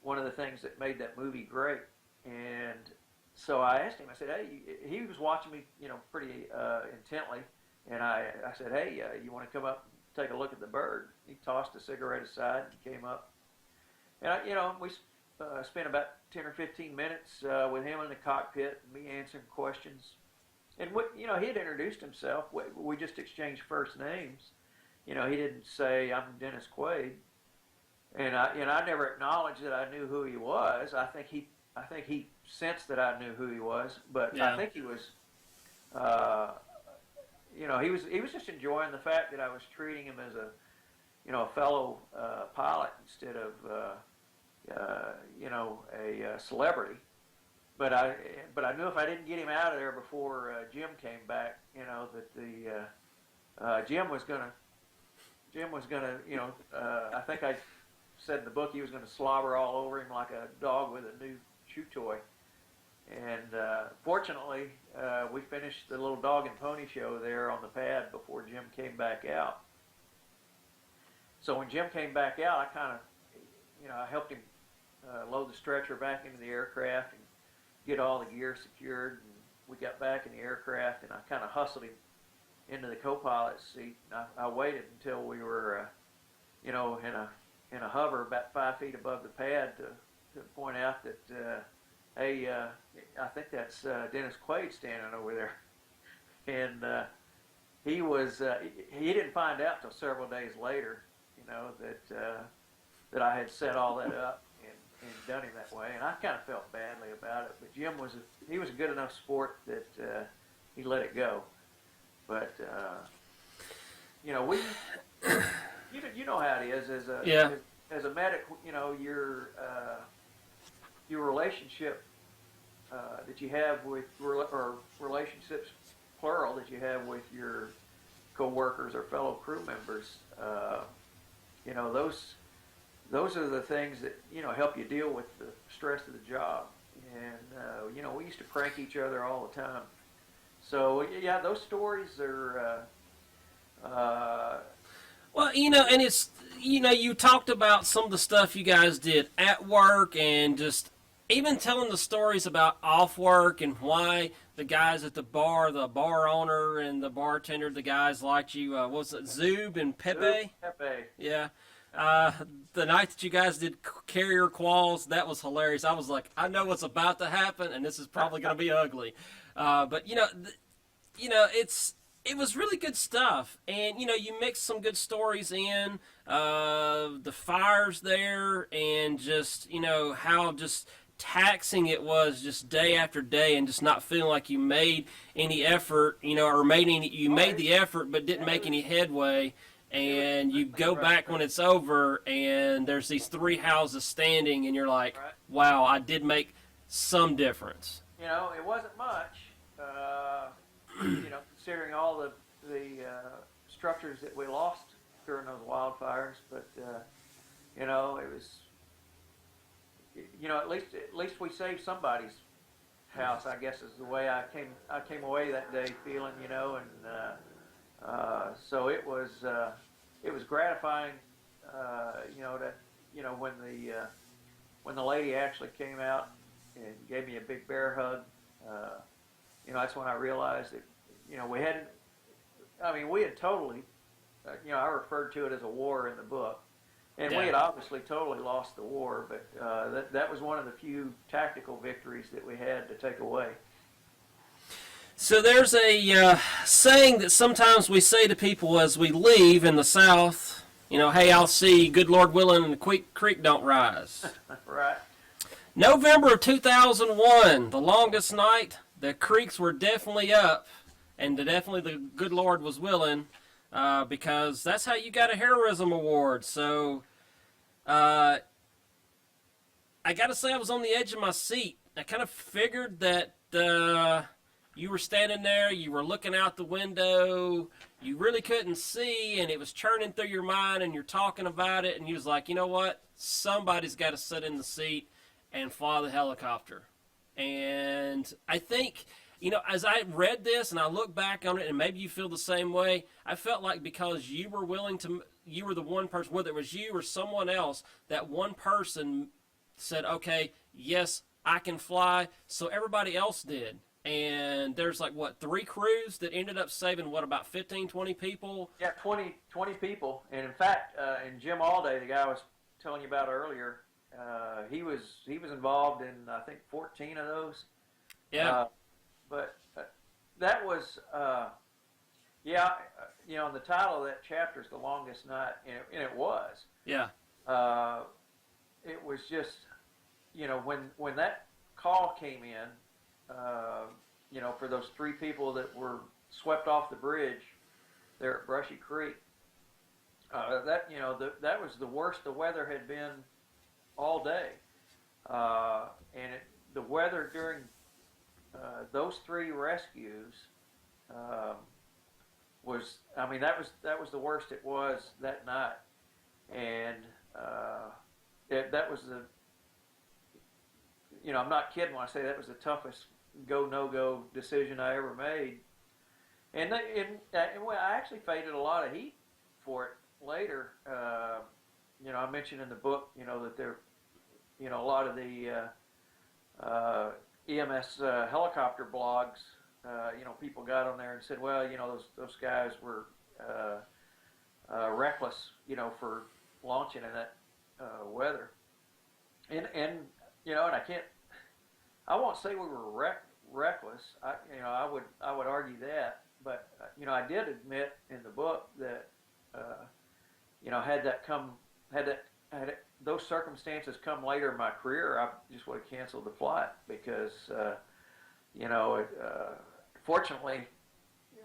B: one of the things that made that movie great. And so I asked him. I said, "Hey," he was watching me, you know, pretty intently. And I said, "Hey, you want to come up and take a look at the bird?" He tossed a cigarette aside and came up. And we spent about 10 or 15 minutes with him in the cockpit, me answering questions. And he had introduced himself. We just exchanged first names. You know, he didn't say, "I'm Dennis Quaid," and I never acknowledged that I knew who he was. I think he sensed that I knew who he was, but
A: Yeah.
B: I think he was, he was just enjoying the fact that I was treating him as a fellow pilot instead of a celebrity. But I knew if I didn't get him out of there before Jim came back, you know, that the Jim was gonna, I think I said in the book he was gonna slobber all over him like a dog with a new chew toy. And fortunately, we finished the little dog and pony show there on the pad before Jim came back out. So when Jim came back out, I kind of, I helped him load the stretcher back into the aircraft and get all the gear secured. And we got back in the aircraft, and I kind of hustled him into the co-pilot's seat. And I waited until we were, in a hover about 5 feet above the pad to point out that, hey, I think that's Dennis Quaid standing over there. And he was, he didn't find out till several days later, that I had set all that up and done him that way, and I kind of felt badly about it. But Jim was a good enough sport that he let it go. But we, you know how it is as a medic. You know, your relationship that you have with, or relationships plural, that you have with your co-workers or fellow crew members. Those are the things that, help you deal with the stress of the job. And, we used to prank each other all the time. So, yeah, those stories are,
A: well, and it's, you talked about some of the stuff you guys did at work and just even telling the stories about off work and why the guys at the bar owner and the bartender, the guys liked you. Was it Zoob and Pepe?
B: Zoob, Pepe.
A: Yeah. The night that you guys did carrier quals, that was hilarious. I was like, I know what's about to happen, and this is probably going to be ugly. But it was really good stuff, and you mixed some good stories in, the fires there, and just how just taxing it was, just day after day, and just not feeling like you made any effort, or made the effort but didn't make any headway. And you go back when it's over, and there's these 3 houses standing, and you're like, wow, I did make some difference.
B: It wasn't much, considering all the structures that we lost during those wildfires. But, it was, at least we saved somebody's house, I guess is the way I came away that day feeling, and so it was gratifying, when the lady actually came out and gave me a big bear hug. That's when I realized that, we had totally, I referred to it as a war in the book, and we had obviously totally lost the war, but that was one of the few tactical victories that we had to take away.
A: So there's a saying that sometimes we say to people as we leave in the South, hey, I'll see you, good Lord willing, and the creek don't rise.
B: Right.
A: November of 2001, the longest night, the creeks were definitely up, and definitely the good Lord was willing, because that's how you got a heroism award. So I got to say I was on the edge of my seat. I kind of figured that you were standing there, you were looking out the window, you really couldn't see, and it was churning through your mind, and you're talking about it, and you was like, you know what? Somebody's got to sit in the seat and fly the helicopter. And I think, you know, as I read this and I look back on it, and maybe you feel the same way, I felt like because you were willing to, you were the one person, whether it was you or someone else, that one person said, okay, yes, I can fly, so everybody else did. And there's like, what, 3 crews that ended up saving, what, about 15, 20 people?
B: Yeah, 20 people. And in fact, and Jim Alday, the guy I was telling you about earlier, he was involved in, I think, 14 of those.
A: Yeah.
B: But that was, yeah, you know, and the title of that chapter is The Longest Night, and it was.
A: Yeah.
B: It was just, you know, when that call came in, you know, for those 3 people that were swept off the bridge there at Brushy Creek, that, you know, that was the worst the weather had been all day. And the weather during those 3 rescues was, I mean, that was the worst it was that night. And that was the, you know, I'm not kidding when I say that was the toughest go no go decision I ever made. And I actually faded a lot of heat for it later. You know, I mentioned in the book, you know, that there, you know, a lot of the EMS helicopter blogs, you know, people got on there and said, well, you know, those guys were reckless, you know, for launching in that weather. And you know, and I won't say we were reckless. You know, I would argue that, but you know, I did admit in the book that you know, had those circumstances come later in my career, I just would have canceled the flight because you know, fortunately,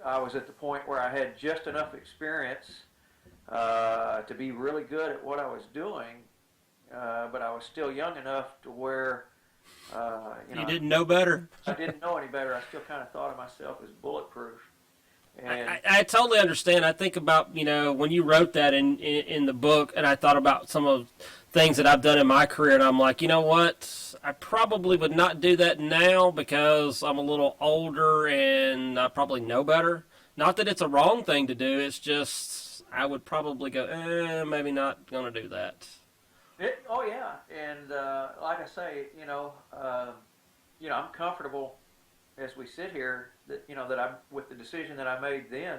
B: I was at the point where I had just enough experience to be really good at what I was doing, but I was still young enough to where you know,
A: You didn't know better.
B: I didn't know any better. I still kind of thought of myself as bulletproof. And
A: I totally understand. I think about, you know, when you wrote that in the book, and I thought about some of things that I've done in my career, and I'm like, you know what? I probably would not do that now because I'm a little older and I probably know better. Not that it's a wrong thing to do. It's just I would probably go, maybe not going to do that.
B: Oh yeah, and like I say, you know, I'm comfortable as we sit here that, you know, that I'm with the decision that I made then.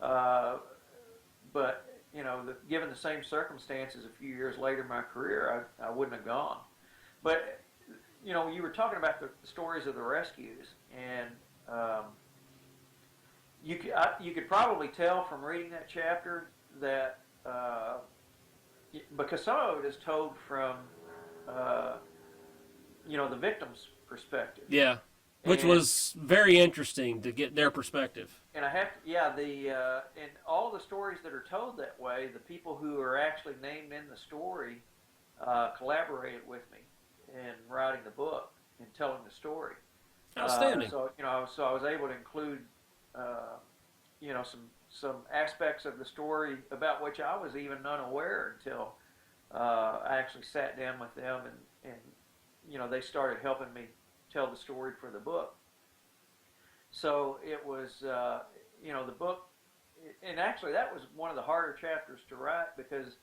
B: But you know, given the same circumstances a few years later in my career, I wouldn't have gone. But you know, you were talking about the stories of the rescues, and you could probably tell from reading that chapter that because some of it is told from you know, the victim's perspective.
A: Yeah, which was very interesting to get their perspective.
B: And I have to, yeah, and all the stories that are told that way, the people who are actually named in the story collaborated with me in writing the book and telling the story.
A: Outstanding.
B: So you know, so I was able to include you know, some aspects of the story about which I was even unaware until I actually sat down with them and you know, they started helping me tell the story for the book. So it was, you know, the book, and actually that was one of the harder chapters to write because,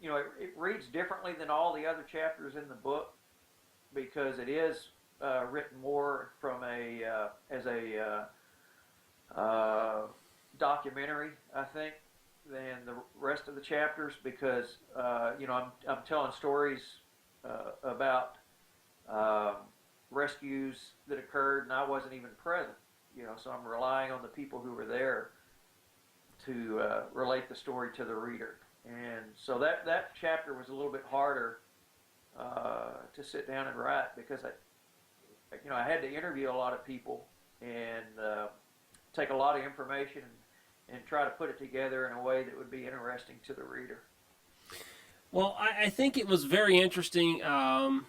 B: you know, it reads differently than all the other chapters in the book because it is written more from as a documentary, I think, than the rest of the chapters because, you know, I'm telling stories about rescues that occurred and I wasn't even present, you know, so I'm relying on the people who were there to relate the story to the reader. And so that chapter was a little bit harder to sit down and write because you know, I had to interview a lot of people and take a lot of information and try to put it together in a way that would be interesting to the reader.
A: Well, I think it was very interesting. I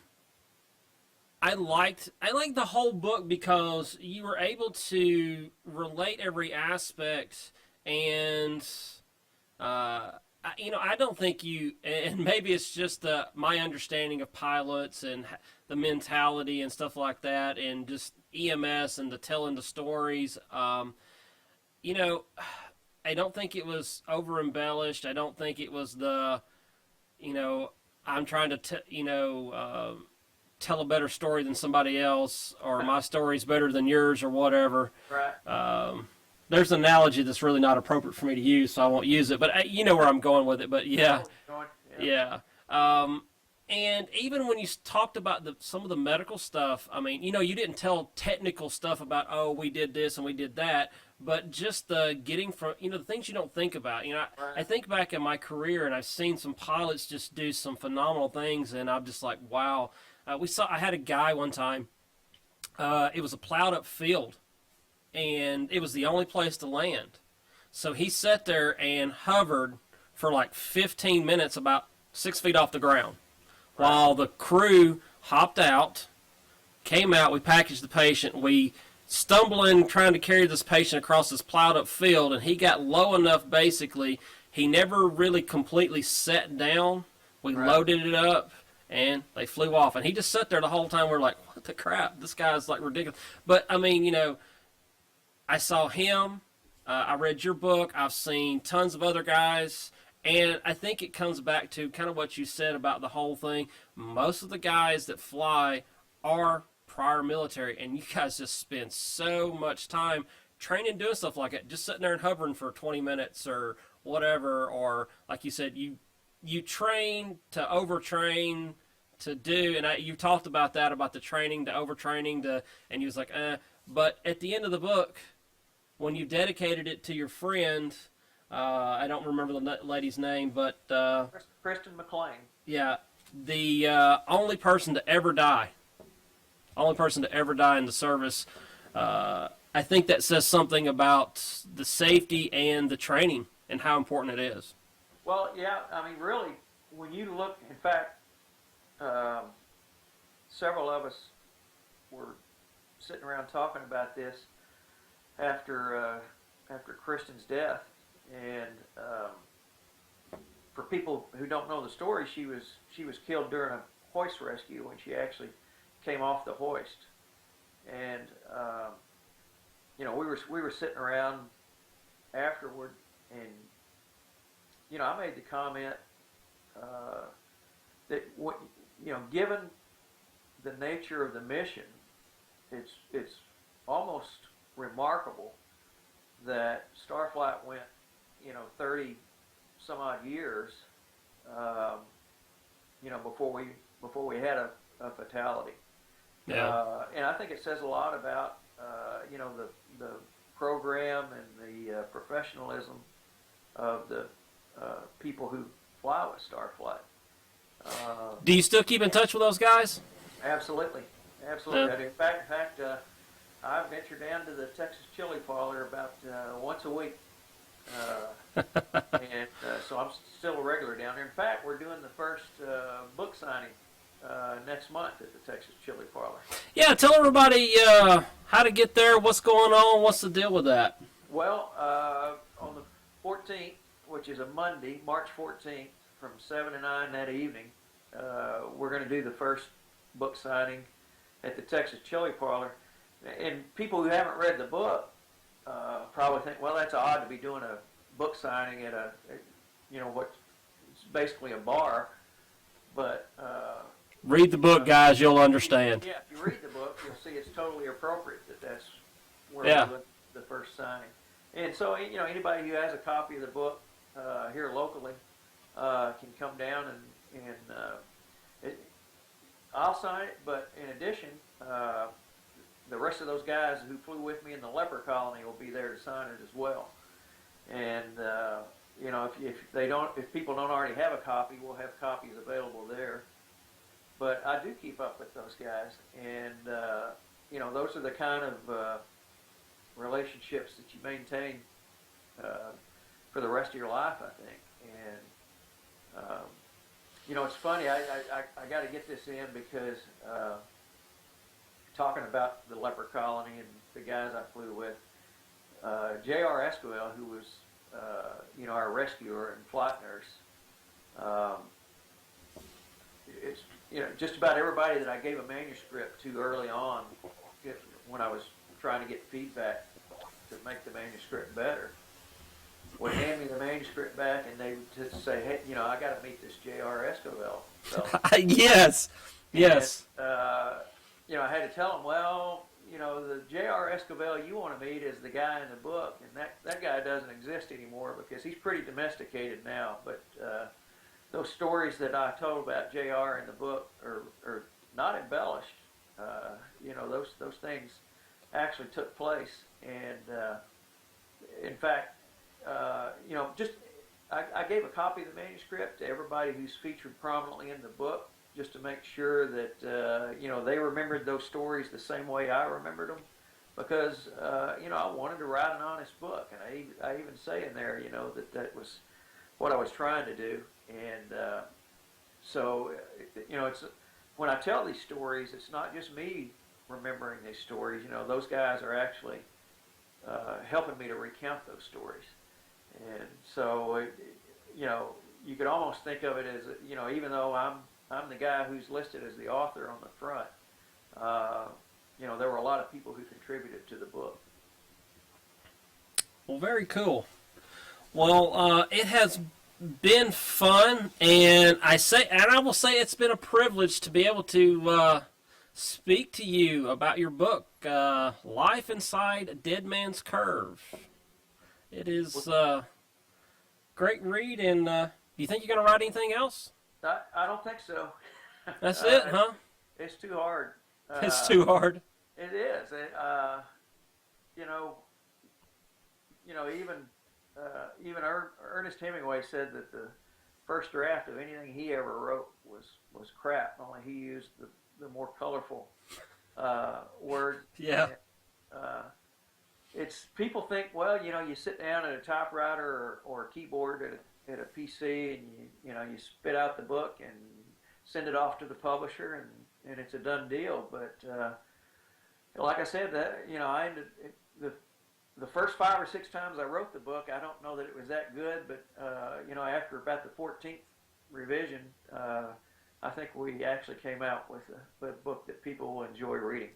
A: liked the whole book because you were able to relate every aspect, and I I don't think and maybe it's just my understanding of pilots and the mentality and stuff like that, and just EMS and the telling the stories. You know, I don't think it was over embellished. I don't think it was you know, I'm trying to, tell a better story than somebody else, or my story's better than yours, or whatever.
B: Right.
A: There's an analogy that's really not appropriate for me to use, so I won't use it. But you know where I'm going with it. But yeah,
B: Yeah.
A: yeah. And even when you talked about some of the medical stuff, I mean, you didn't tell technical stuff about, oh, we did this and we did that, but just the getting from, the things you don't think about. I think back in my career, and I've seen some pilots just do some phenomenal things, and I'm just like, wow. I had a guy one time. It was a plowed up field, and it was the only place to land. So he sat there and hovered for like 15 minutes, about 6 feet off the ground, while the crew hopped out, came out, we packaged the patient, we stumbling trying to carry this patient across this plowed up field, and he got low enough, basically, he never really completely sat down. We loaded it up, and they flew off. And he just sat there the whole time. We're like, what the crap? This guy's like ridiculous. But, I mean, I saw him. I read your book. I've seen tons of other guys. And I think it comes back to kind of what you said about the whole thing. Most of the guys that fly are prior military, and you guys just spend so much time training, doing stuff like that, just sitting there and hovering for 20 minutes or whatever. Or like you said, you train to overtrain to do, and you talked about that, about the training to overtraining to, and you was like, but at the end of the book, when you dedicated it to your friend, I don't remember the lady's name, but
B: Kristen McLean.
A: yeah, the only person to ever die in the service. I think that says something about the safety and the training and how important it is.
B: Well, yeah, I mean, really, when you look, in fact, several of us were sitting around talking about this after Kristen's death, and for people who don't know the story, she was killed during a hoist rescue when she actually came off the hoist, and we were sitting around afterward, and I made the comment that given the nature of the mission, it's almost remarkable that Starflight went 30 some odd years before we had a fatality.
A: Yeah.
B: And I think it says a lot about the program and the professionalism of the people who fly with Starflight.
A: Do you still keep in touch with those guys?
B: Absolutely.
A: Yeah.
B: In fact, I venture down to the Texas chili parlor about once a week, and so I'm still a regular down there. In fact, we're doing the first book signing next month at the Texas chili parlor.
A: Yeah, tell everybody how to get there, what's going on, what's the deal with that.
B: Well, on the 14th, which is a Monday, March 14th, from 7 to 9 that evening, we're going to do the first book signing at the Texas Chili Parlor. And people who haven't read the book probably think, well, that's odd to be doing a book signing at what's basically a bar. But
A: read the book, guys, you'll understand.
B: Yeah, if you read the book, you'll see it's totally appropriate that's where
A: Yeah.
B: we're doing the first signing. And so, anybody who has a copy of the book here locally can come down and I'll sign it. But in addition, the rest of those guys who flew with me in the leper colony will be there to sign it as well. And if people don't already have a copy, we'll have copies available there. But I do keep up with those guys, and those are the kind of relationships that you maintain for the rest of your life, I think. And it's funny. I got to get this in because talking about the leper colony and the guys I flew with, J.R. Esquivel, who was our rescuer and flight nurse. It's just about everybody that I gave a manuscript to early on, when I was trying to get feedback to make the manuscript better, would hand me the manuscript back and they would just say, hey, I got to meet this J.R. Esquivel. So,
A: Yes. Yes.
B: and, I had to tell them, well, the J.R. Esquivel you want to meet is the guy in the book, and that guy doesn't exist anymore because he's pretty domesticated now. But those stories that I told about J.R. in the book are not embellished. Those things actually took place, and in fact, I gave a copy of the manuscript to everybody who's featured prominently in the book, just to make sure that they remembered those stories the same way I remembered them, because I wanted to write an honest book, and I even say in there that was what I was trying to do, and so it's when I tell these stories, it's not just me remembering these stories. Those guys are actually helping me to recount those stories, and so you could almost think of it as even though I'm the guy who's listed as the author on the front, there were a lot of people who contributed to the book.
A: Well, very cool. Well, it has been fun, and I will say it's been a privilege to be able to speak to you about your book, Life Inside a Dead Man's Curve. It is a great read, and do you think you're going to write anything else?
B: I don't think so.
A: That's it, huh?
B: It's too hard.
A: It's too hard.
B: It is. Even Ernest Hemingway said that the first draft of anything he ever wrote was crap. Only he used the more colorful word.
A: Yeah.
B: It's people think, well, you sit down at a typewriter or a keyboard at a PC, and you spit out the book and send it off to the publisher, and it's a done deal. But like I said, I ended the first 5 or 6 times I wrote the book, I don't know that it was that good, but after about the 14th revision, I think we actually came out with a book that people will enjoy reading.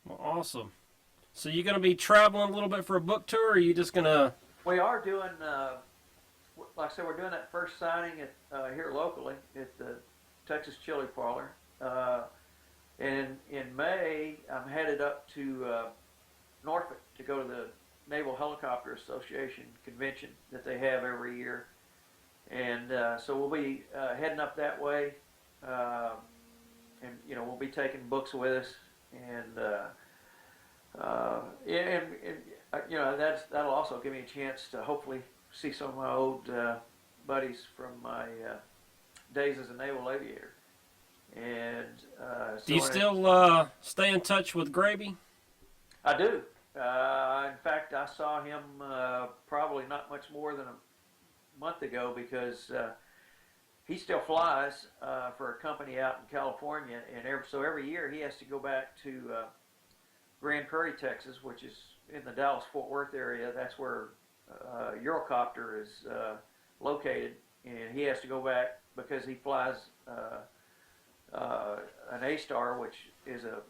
A: Well, awesome. So you're going to be traveling a little bit for a book tour, or are you just going to...
B: We are doing, like I said, we're doing that first signing here locally at the Texas Chili Parlor. And in May, I'm headed up to Norfolk to go to the Naval Helicopter Association convention that they have every year. And so we'll be heading up that way. And, we'll be taking books with us. And that'll also give me a chance to hopefully see some of my old buddies from my days as a naval aviator. And
A: do you still stay in touch with Graby?
B: I do. In fact, I saw him probably not much more than a month ago, because he still flies for a company out in California, and so every year he has to go back to Grand Prairie, Texas, which is in the Dallas-Fort Worth area. That's where Eurocopter is located, and he has to go back because he flies an A-Star, which is a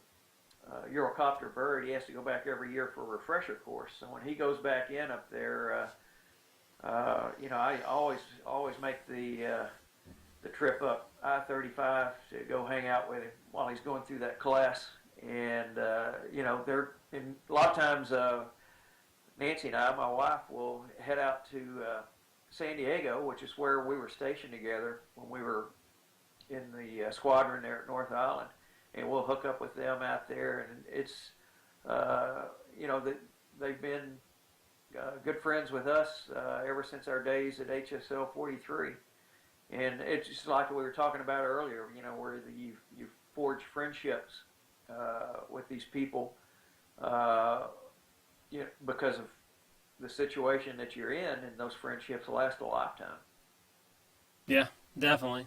B: Eurocopter bird. He has to go back every year for a refresher course. So when he goes back in up there, I always make the trip up I-35 to go hang out with him while he's going through that class. And they're in a lot of times. Nancy and I, my wife, will head out to San Diego, which is where we were stationed together when we were in the squadron there at North Island, and we'll hook up with them out there. And it's they've been good friends with us ever since our days at HSL 43, and it's just like we were talking about earlier. Where you forge friendships with these people, because of the situation that you're in, and those friendships last a lifetime. Yeah,
A: definitely.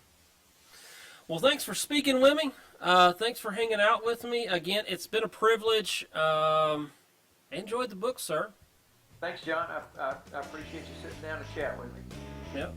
A: Well, thanks for speaking with me. Thanks for hanging out with me. Again, it's been a privilege. Enjoyed the book, sir.
B: Thanks, John. I appreciate you sitting down to chat with me.
A: Yep.